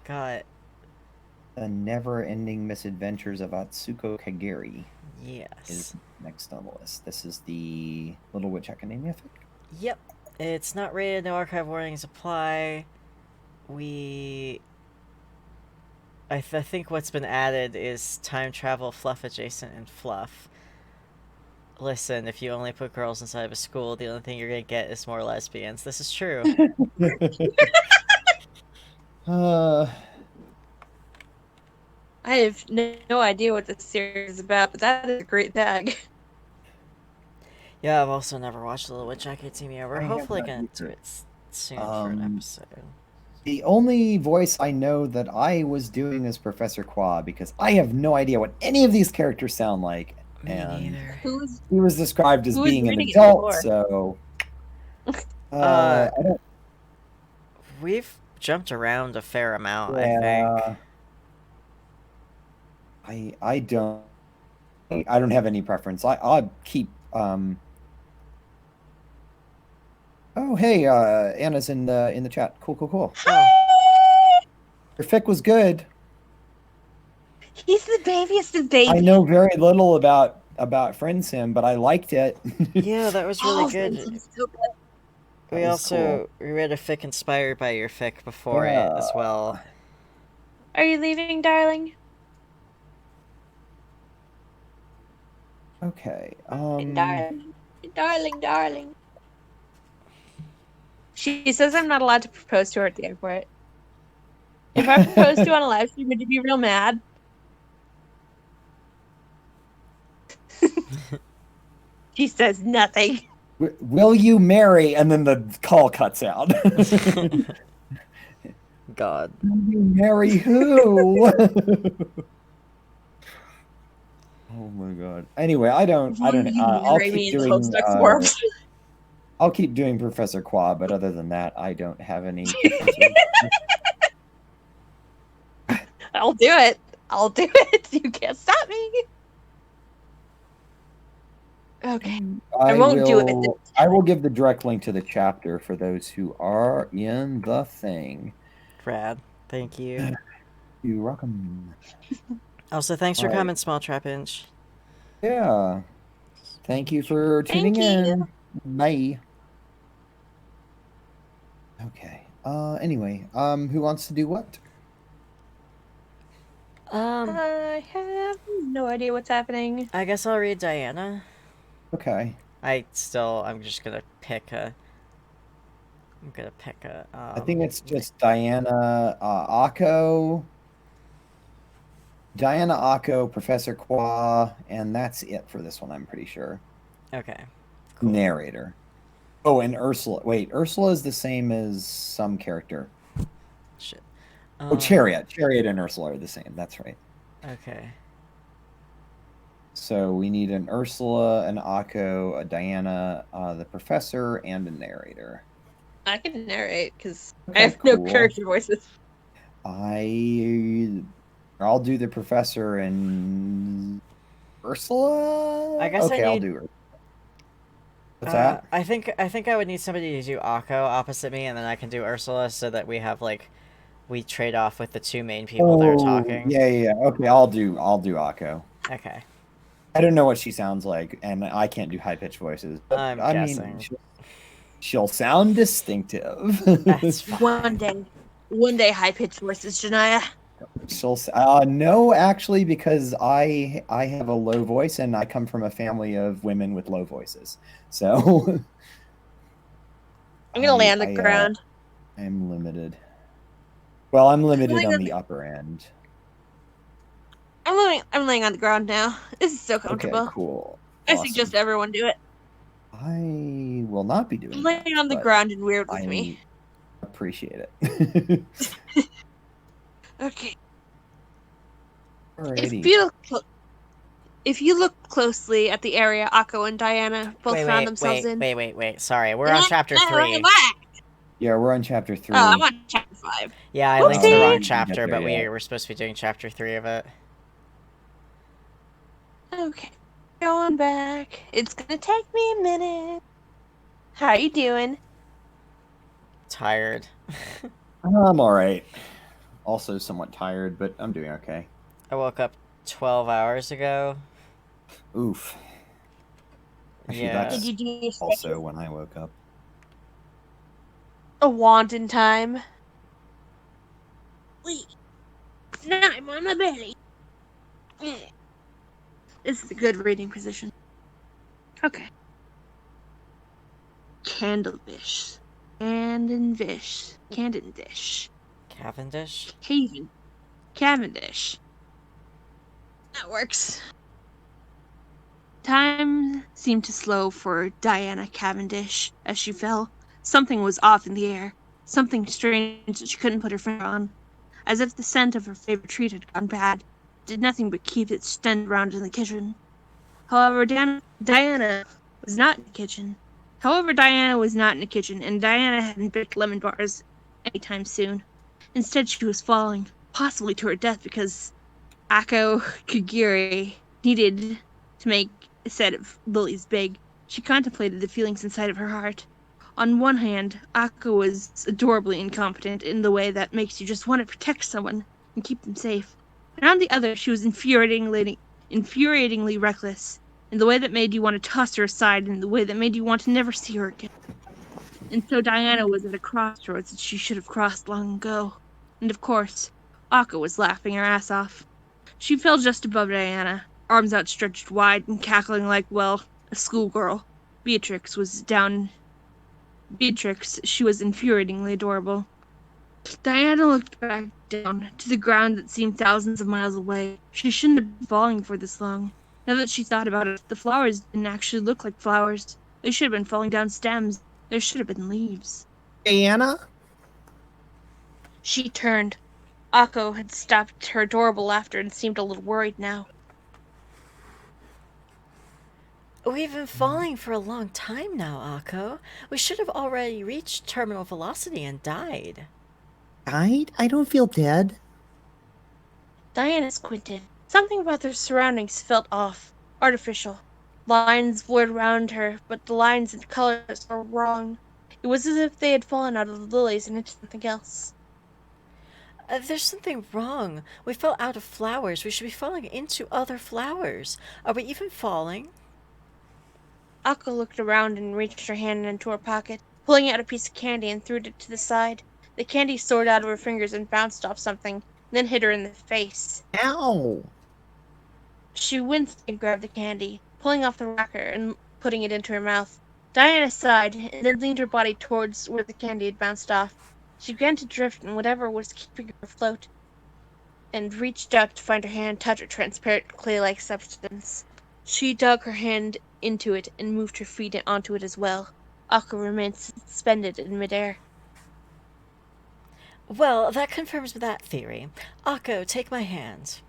got... The Never-Ending Misadventures of Atsuko Kageri is Yes. next on the list. This is the Little Witch Academia fic? Yep. It's not rated, no archive warnings apply. I think what's been added is time travel, fluff adjacent, and fluff. Listen, if you only put girls inside of a school, the only thing you're gonna get is more lesbians. This is true. I have no idea what this series is about, but that is a great tag. Yeah, I've also never watched Little Witch Academia. We're hopefully gonna do it soon for an episode. The only voice I know that I was doing is Professor Qua, because I have no idea what any of these characters sound like. Me neither. He was described as being an adult, so... I don't... We've jumped around a fair amount, I think. I don't have any preference. I'll keep... Oh, hey, Anna's in the chat. Cool. Hi! Your fic was good. He's the babiest of babies. I know very little about Friend Sim, but I liked it. Yeah, that was really good. So good. We also read a fic inspired by your fic before it as well. Are you leaving, darling? Okay. Darling. She says I'm not allowed to propose to her at the airport. If I propose to you on a live stream, would you be real mad? She says nothing. Will you marry? And then the call cuts out. God. Will you marry who? Oh my god. Anyway, I'll keep doing I'll keep doing Professor Qua, but other than that, I don't have any. I'll do it. You can't stop me. Okay. I won't do it. I will give the direct link to the chapter for those who are in the thing. Rad. Thank you. You're welcome. Also, thanks for coming, Small Trap Inch. Yeah. Thank you for tuning in. Bye. Okay. Anyway, who wants to do what? I have no idea what's happening. I guess I'll read Diana. Okay. I'm just gonna pick a... I think it's just Diana, Akko, Professor Qua, and that's it for this one, I'm pretty sure. Okay. Cool. Narrator. Oh, and Ursula. Wait, Ursula is the same as some character. Shit. Chariot. Chariot and Ursula are the same. That's right. Okay. So we need an Ursula, an Akko, a Diana, the Professor, and a narrator. I can narrate because I have no character voices. I'll do the Professor and Ursula. I guess I'll do her. What's that? I think I would need somebody to do Akko opposite me, and then I can do Ursula, so that we have we trade off with the two main people that are talking. Yeah. Okay, I'll do Akko. Okay. I don't know what she sounds like, and I can't do high pitched voices. But I'm guessing. She'll sound distinctive. That's fine. One day, high pitched voices, Janaya. No, actually, because I have a low voice, and I come from a family of women with low voices. So I'm gonna lay on the ground. I'm limited. Well, I'm limited on the upper end. I'm laying on the ground now. This is so comfortable. Okay, cool. I suggest everyone do it. I will not be doing. Laying on the ground and weird with me. Appreciate it. Okay. Alrighty. If you look closely at the area Akko and Diana both found themselves in. Wait. Sorry, we're on chapter 3. Yeah, we're on chapter 3. Oh, I'm on chapter 5. Yeah, I linked the wrong chapter, but we're supposed to be doing chapter 3 of it. Okay. Going back. It's gonna take me a minute. How are you doing? Tired. I'm alright. also somewhat tired, but I'm doing okay. I woke up 12 hours ago. Oof. Actually, Yeah. Did that's you do your also stretches? when I woke up. A wanton time. Wait, now I'm on my belly. This is a good reading position. Okay. Candlefish. Candonfish. Candondish. Cavendish? Cavendish. That works. Time seemed to slow for Diana Cavendish as she fell. Something was off in the air. Something strange that she couldn't put her finger on. As if the scent of her favorite treat had gone bad. Did nothing but keep its stand around in the kitchen. However, Diana was not in the kitchen. Diana was not in the kitchen, and Diana hadn't baked lemon bars anytime soon. Instead, she was falling, possibly to her death, because Akko Kageri needed to make a set of lilies big. She contemplated the feelings inside of her heart. On one hand, Akko was adorably incompetent in the way that makes you just want to protect someone and keep them safe. And on the other, she was infuriatingly reckless in the way that made you want to toss her aside, in the way that made you want to never see her again. And so Diana was at a crossroads that she should have crossed long ago. And of course, Akko was laughing her ass off. She fell just above Diana, arms outstretched wide and cackling like, well, a schoolgirl. Beatrix, she was infuriatingly adorable. Diana looked back down to the ground that seemed thousands of miles away. She shouldn't have been falling for this long. Now that she thought about it, the flowers didn't actually look like flowers. They should have been falling down stems. There should have been leaves. Diana? She turned. Akko had stopped her adorable laughter and seemed a little worried now. We've been falling for a long time now, Akko. We should have already reached terminal velocity and died. Died? I don't feel dead. Diana squinted. Something about their surroundings felt off, artificial. Lines blurred around her, but the lines and colors were wrong. It was as if they had fallen out of the lilies and into something else. There's something wrong. We fell out of flowers. We should be falling into other flowers. Are we even falling? Akko looked around and reached her hand into her pocket, pulling out a piece of candy and threw it to the side. The candy soared out of her fingers and bounced off something, then hit her in the face. Ow! She winced and grabbed the candy, pulling off the wracker and putting it into her mouth. Diana sighed, and then leaned her body towards where the candy had bounced off. She began to drift in whatever was keeping her afloat, and reached out to find her hand touch a transparent clay-like substance. She dug her hand into it and moved her feet onto it as well. Akko remained suspended in midair. Well, that confirms that theory. Akko, take my hand.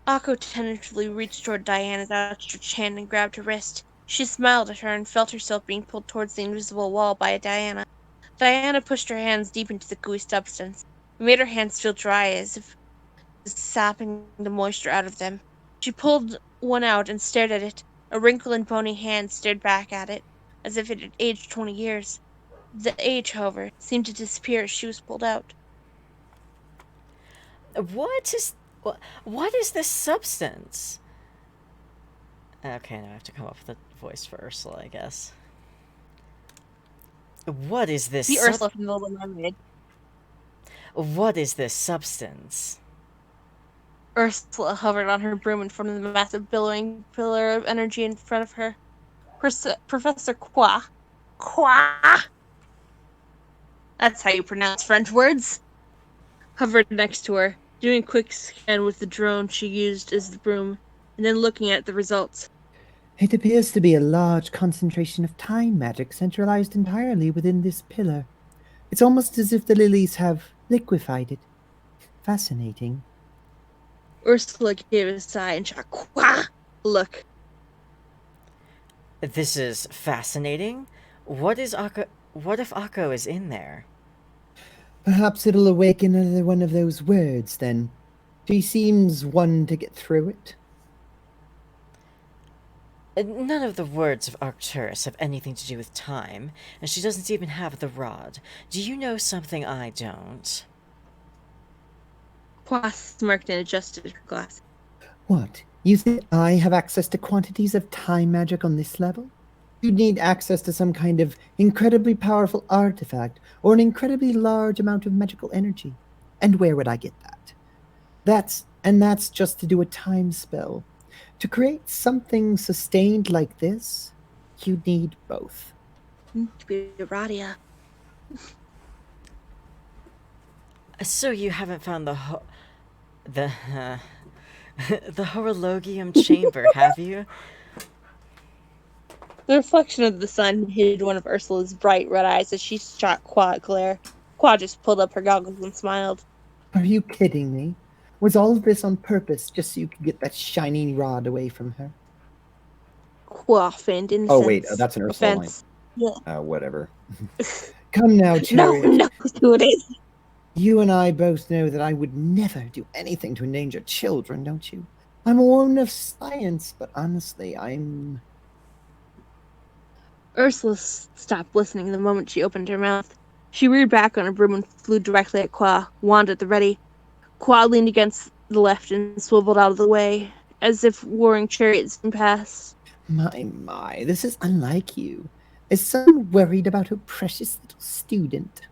Akko tentatively reached toward Diana's outstretched hand and grabbed her wrist. She smiled at her and felt herself being pulled towards the invisible wall by Diana. Diana pushed her hands deep into the gooey substance. It made her hands feel dry, as if sapping the moisture out of them. She pulled one out and stared at it. A wrinkled and bony hand stared back at it, as if it had aged 20 years. The age, however, seemed to disappear as she was pulled out. What is this substance? Okay, now I have to come up with a voice for Ursula, I guess. What is this? The Ursula from the Little Mermaid. What is this substance? Ursula hovered on her broom in front of the massive billowing pillar of energy in front of her. Professor Qua. That's how you pronounce French words. Hovered next to her, doing a quick scan with the drone she used as the broom, and then looking at the results. It appears to be a large concentration of time magic centralized entirely within this pillar. It's almost as if the lilies have liquefied it. Fascinating. Ursula gave a sigh and shot Qua a look. This is fascinating. What if Akko is in there? Perhaps it'll awaken another one of those words, then. She seems one to get through it. None of the words of Arcturus have anything to do with time, and she doesn't even have the rod. Do you know something I don't? Qua smirked and adjusted her glasses. What? You think I have access to quantities of time magic on this level? You'd need access to some kind of incredibly powerful artifact or an incredibly large amount of magical energy. And where would I get that? That's just to do a time spell. To create something sustained like this, you need both. To be Radia. So you haven't found the horologium chamber, have you? The reflection of the sun hid one of Ursula's bright red eyes as she shot Qua a glare. Qua just pulled up her goggles and smiled. Are you kidding me? Was all of this on purpose just so you could get that shining rod away from her? Qua feigned innocence. Oh wait, that's an Ursula line. Offense. Yeah. Whatever. Come now, Chariot. No, who it is. You and I both know that I would never do anything to endanger children, don't you? I'm a woman of science, but honestly, I'm... Ursula stopped listening the moment she opened her mouth. She reared back on her broom and flew directly at Qua, wand at the ready. Qua leaned against the left and swiveled out of the way, as if warring chariots in past. My, this is unlike you. Is someone worried about her precious little student?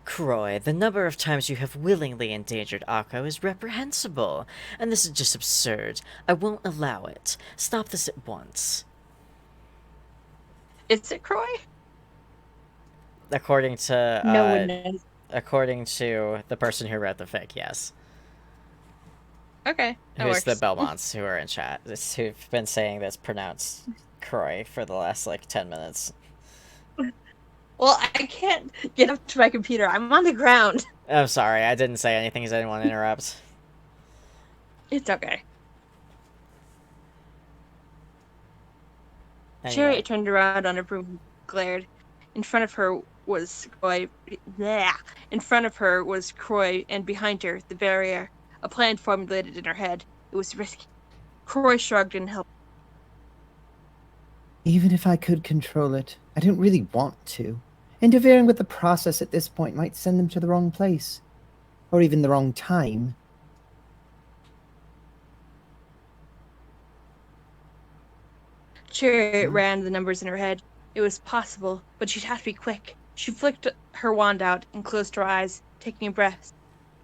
Croy, the number of times you have willingly endangered Akko is reprehensible, and this is just absurd. I won't allow it. Stop this at once. Is it Croy? According to No one knows. according to the person who wrote the fic, yes. Okay, that Who's works. the Belmonts who are in chat, who've been saying this pronounced Croy for the last, 10 minutes. Well, I can't get up to my computer. I'm on the ground. I'm sorry, I didn't say anything, because I didn't want to interrupt. It's okay. Anyway. Chariot turned around on her broom and glared. In front of her was Croy. Bleh. In front of her was Croy, and behind her, the barrier. A plan formulated in her head. It was risky. Croy shrugged and helped. Even if I could control it, I don't really want to. Interfering with the process at this point might send them to the wrong place. Or even the wrong time. Chariot ran the numbers in her head. It was possible, but she'd have to be quick. She flicked her wand out and closed her eyes, taking a breath.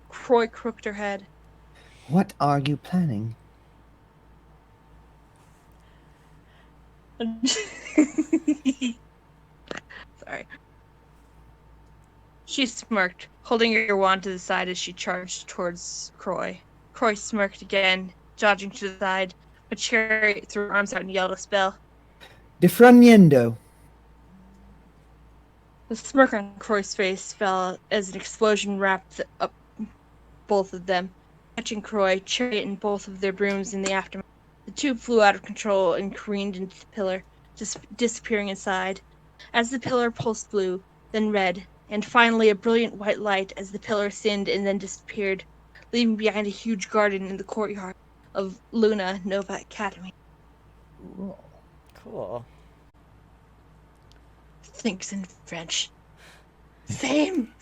Croy crooked her head. What are you planning? Sorry. She smirked, holding her wand to the side as she charged towards Croy. Croy smirked again, dodging to the side, but Chariot threw her arms out and yelled a spell. Defraniendo. The smirk on Croy's face fell as an explosion wrapped up both of them, catching Croy, Chariot, and both of their brooms in the aftermath. The tube flew out of control and careened into the pillar, just disappearing inside. As the pillar pulsed blue, then red, and finally a brilliant white light as the pillar thinned and then disappeared, leaving behind a huge garden in the courtyard of Luna Nova Academy. Cool. Thinks in French. Same.